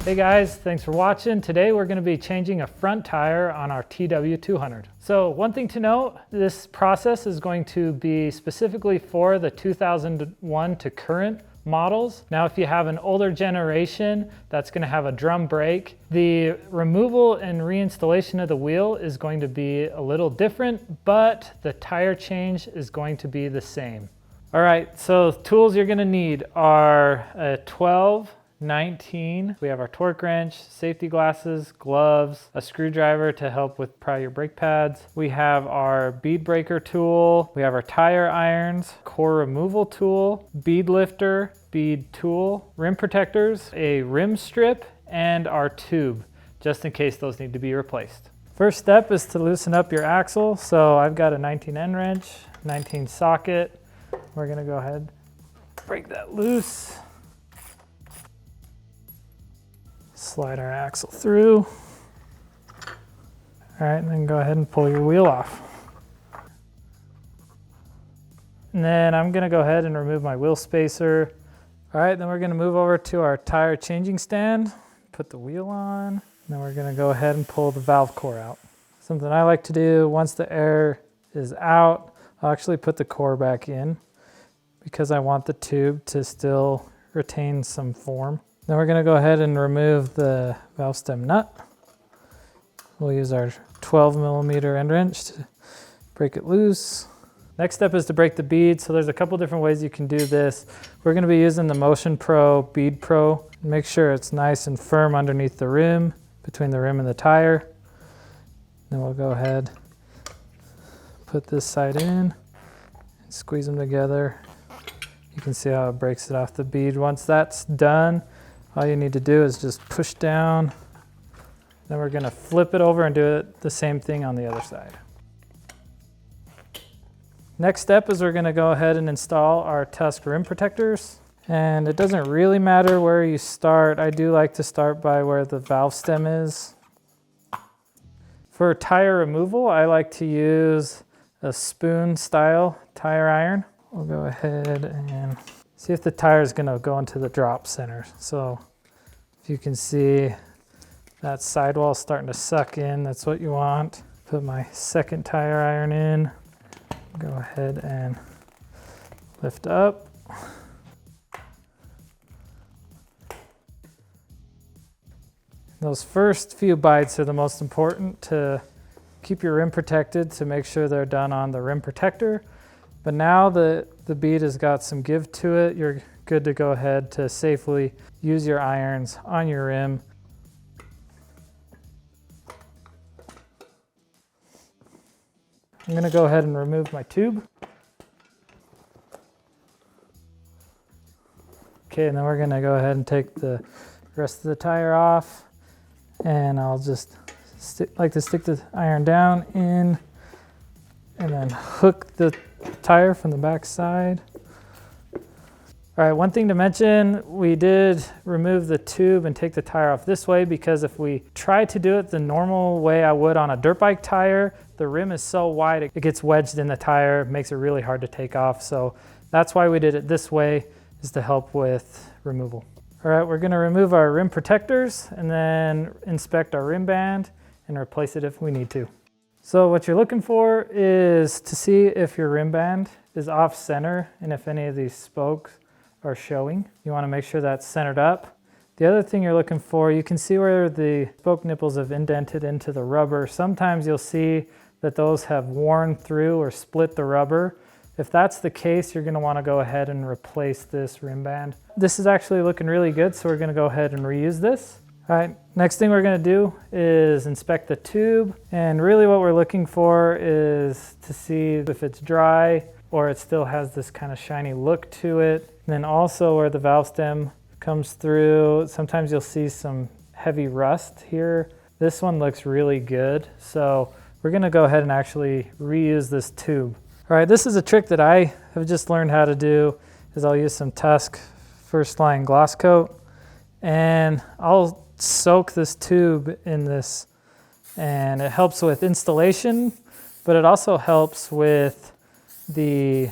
Hey guys, thanks for watching. Today we're going to be changing a front tire on our TW200. So one thing to note, this process is going to be specifically for the 2001 to current models. Now if you have an older generation that's going to have a drum brake, the removal and reinstallation of the wheel is going to be a little different, but the tire change is going to be the same. All right, so tools you're going to need are a 12, 19. We have our torque wrench, safety glasses, gloves, a screwdriver to help with pry your brake pads. We have our bead breaker tool. We have our tire irons, core removal tool, bead lifter, bead tool, rim protectors, a rim strip, and our tube, just in case those need to be replaced. First step is to loosen up your axle. So I've got a 19N wrench, 19 socket. We're gonna go ahead, break that loose. Slide our axle through. All right, and then go ahead and pull your wheel off. And then I'm gonna go ahead and remove my wheel spacer. All right, then we're gonna move over to our tire changing stand, put the wheel on, and then we're gonna go ahead and pull the valve core out. Something I like to do once the air is out, I'll actually put the core back in because I want the tube to still retain some form. Then we're going to go ahead and remove the valve stem nut. We'll use our 12mm end wrench to break it loose. Next step is to break the bead. So there's a couple different ways you can do this. We're going to be using the Motion Pro Bead Pro. Make sure it's nice and firm underneath the rim, between the rim and the tire. Then we'll go ahead, put this side in, and squeeze them together. You can see how it breaks it off the bead. Once that's done, all you need to do is just push down. Then we're gonna flip it over and do it the same thing on the other side. Next step is we're gonna go ahead and install our Tusk rim protectors. And it doesn't really matter where you start. I do like to start by where the valve stem is. For tire removal, I like to use a spoon style tire iron. We'll go ahead and see if the tire is going to go into the drop center. So if you can see that sidewall is starting to suck in, that's what you want. Put my second tire iron in. Go ahead and lift up. Those first few bites are the most important to keep your rim protected, to make sure they're done on the rim protector. But now the bead has got some give to it, you're good to go ahead to safely use your irons on your rim. I'm gonna go ahead and remove my tube. Okay, and then we're gonna go ahead and take the rest of the tire off. And I'll just like to stick the iron down in and then hook the tire from the back side. All right, one thing to mention, we did remove the tube and take the tire off this way because if we try to do it the normal way I would on a dirt bike tire, the rim is so wide it gets wedged in the tire, makes it really hard to take off. So that's why we did it this way, is to help with removal. All right, we're gonna remove our rim protectors and then inspect our rim band and replace it if we need to. So what you're looking for is to see if your rim band is off center and if any of these spokes are showing. You wanna make sure that's centered up. The other thing you're looking for, you can see where the spoke nipples have indented into the rubber. Sometimes you'll see that those have worn through or split the rubber. If that's the case, you're gonna wanna go ahead and replace this rim band. This is actually looking really good, so we're gonna go ahead and reuse this. All right, next thing we're gonna do is inspect the tube. And really what we're looking for is to see if it's dry or it still has this kind of shiny look to it. And then also where the valve stem comes through, sometimes you'll see some heavy rust here. This one looks really good. So we're gonna go ahead and actually reuse this tube. All right, this is a trick that I have just learned how to do, is I'll use some Tusk First Line Gloss Coat and I'll soak this tube in this, and it helps with installation, but it also helps with the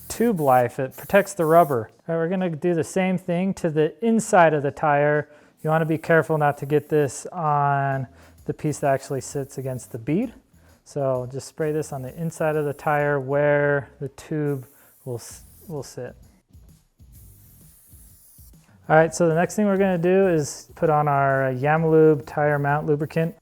tube life. It protects the rubber. All right, we're gonna do the same thing to the inside of the tire You want to be careful not to get this on the piece that actually sits against the bead. So just spray this on the inside of the tire where the tube will sit. All right, so the next thing we're going to do is put on our Yamalube tire mount lubricant.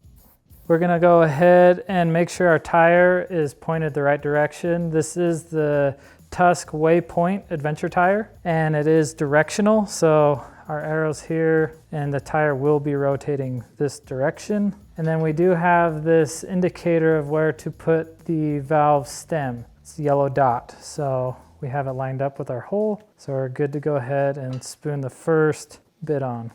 We're going to go ahead and make sure our tire is pointed the right direction. This is the Tusk Waypoint Adventure tire, and it is directional. So our arrows here and the tire will be rotating this direction. And then we do have this indicator of where to put the valve stem. It's a yellow dot. So we have it lined up with our hole. So we're good to go ahead and spoon the first bit on.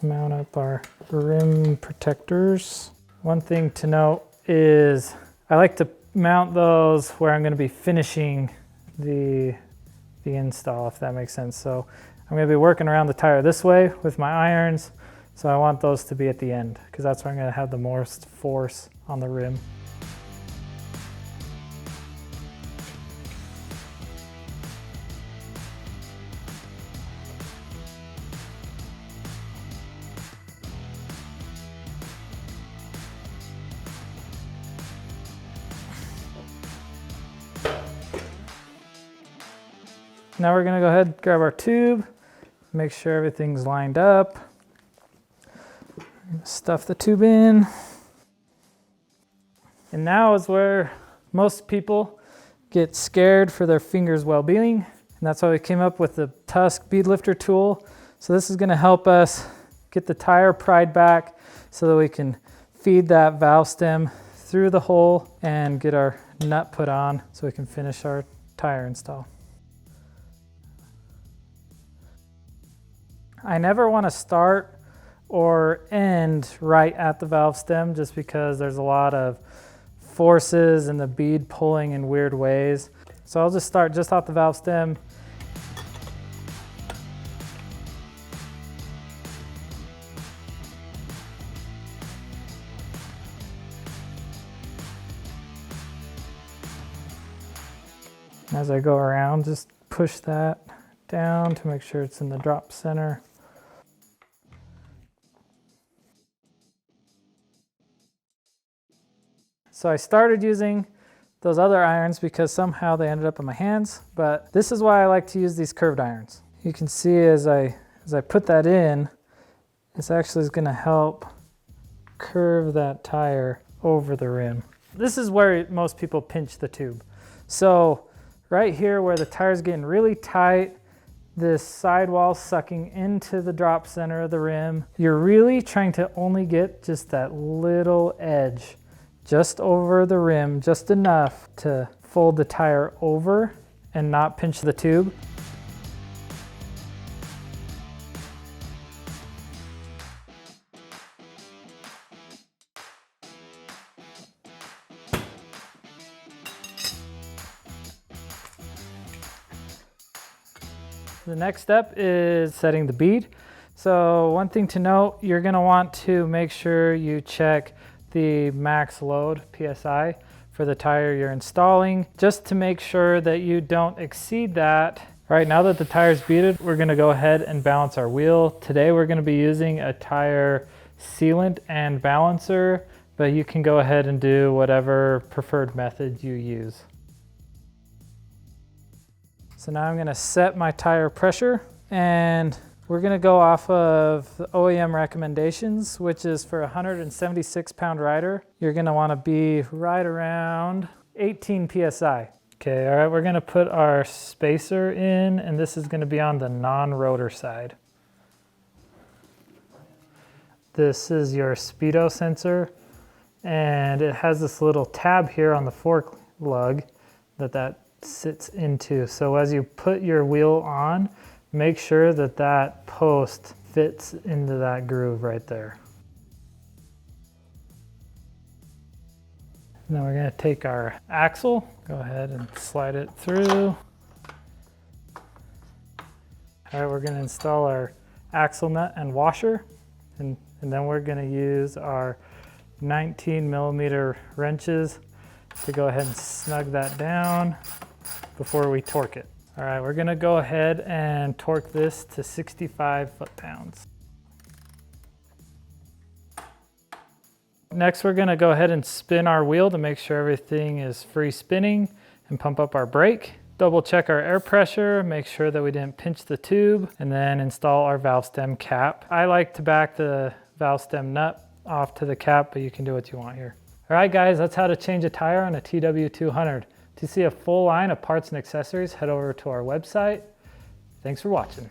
Mount up our rim protectors. One thing to note is I like to mount those where I'm going to be finishing the install, if that makes sense. So I'm going to be working around the tire this way with my irons. So I want those to be at the end because that's where I'm going to have the most force on the rim. Now we're going to go ahead and grab our tube, make sure everything's lined up. Stuff the tube in. And now is where most people get scared for their fingers' well-being. And that's why we came up with the Tusk bead lifter tool. So this is going to help us get the tire pried back so that we can feed that valve stem through the hole and get our nut put on so we can finish our tire install. I never want to start or end right at the valve stem just because there's a lot of forces and the bead pulling in weird ways. So I'll just start just off the valve stem. As I go around, just push that down to make sure it's in the drop center. So I started using those other irons because somehow they ended up in my hands, but this is why I like to use these curved irons. You can see as I put that in, this actually is going to help curve that tire over the rim. This is where most people pinch the tube. So right here where the tire's getting really tight, this sidewall sucking into the drop center of the rim, you're really trying to only get just that little edge just over the rim, just enough to fold the tire over and not pinch the tube. The next step is setting the bead. So one thing to note, you're going to want to make sure you check the max load PSI for the tire you're installing, just to make sure that you don't exceed that. All right, now that the tire is beaded, we're going to go ahead and balance our wheel. Today we're going to be using a tire sealant and balancer, but you can go ahead and do whatever preferred method you use. So now I'm going to set my tire pressure, and we're going to go off of the OEM recommendations, which is for a 176-pound rider. You're going to want to be right around 18 PSI. Okay, all right, we're going to put our spacer in, and this is going to be on the non-rotor side. This is your speedo sensor, and it has this little tab here on the fork lug that sits into. So as you put your wheel on, make sure that that post fits into that groove right there. Now we're going to take our axle, go ahead and slide it through. All right, we're going to install our axle nut and washer, and then we're going to use our 19mm wrenches to go ahead and snug that down before we torque it. All right, we're gonna go ahead and torque this to 65 foot-pounds. Next, we're gonna go ahead and spin our wheel to make sure everything is free spinning and pump up our brake. Double check our air pressure, make sure that we didn't pinch the tube, and then install our valve stem cap. I like to back the valve stem nut off to the cap, but you can do what you want here. All right guys, that's how to change a tire on a TW200. To see a full line of parts and accessories, head over to our website. Thanks for watching.